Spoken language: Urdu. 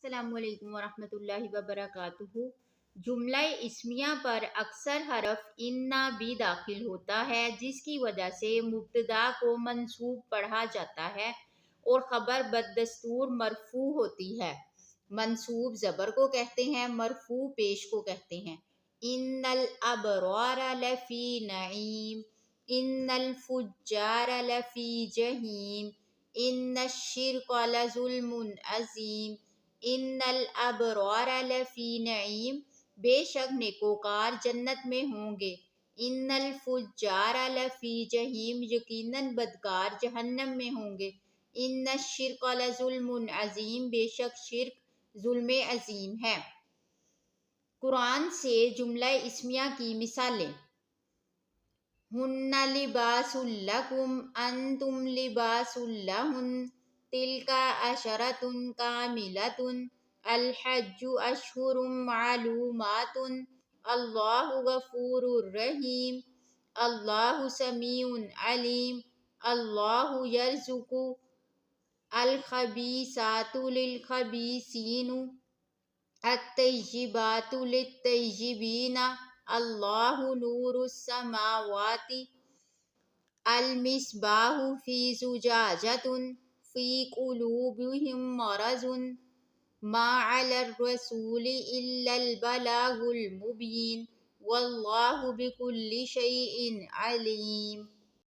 السلام علیکم ورحمۃ اللہ وبرکاتہ۔ جملہ اسمیہ پر اکثر حرف ان بھی داخل ہوتا ہے، جس کی وجہ سے مبتدا کو منصوب پڑھا جاتا ہے اور خبر بدستور مرفوع ہوتی ہے۔ منصوب زبر کو کہتے ہیں، مرفوع پیش کو کہتے ہیں۔ ان الابرار لفی نعیم، ان الفجار لفی جحیم، ان الشرک لظلم عظیم، ان الابرار لفی نعیم، بے شک نیکوکار جنت میں ہوں گے۔ ان الفجار لفی جحیم، یقیناً بدکار جہنم میں ہوں گے۔ ان الشرک لظلم عظیم، بے شک شرک ظلم عظیم ہے۔ قرآن سے جملہ اسمیہ کی مثالیں: ہن لباس لکم انتم لباس لہن، تلک عشرۃ کاملۃ، الحج اشہر معلومات، اللہ غفور رحیم، اللہ سمیع علیم، اللہ یرزق الخبیثات للخبیثین، الطیبات للطیبین، اللہ نور السماوات، المصباح فی زجاجۃ، فی قلوبہم مرض، ما علی الرسول الا البلاغ المبین، واللہ بکل شیء علیم۔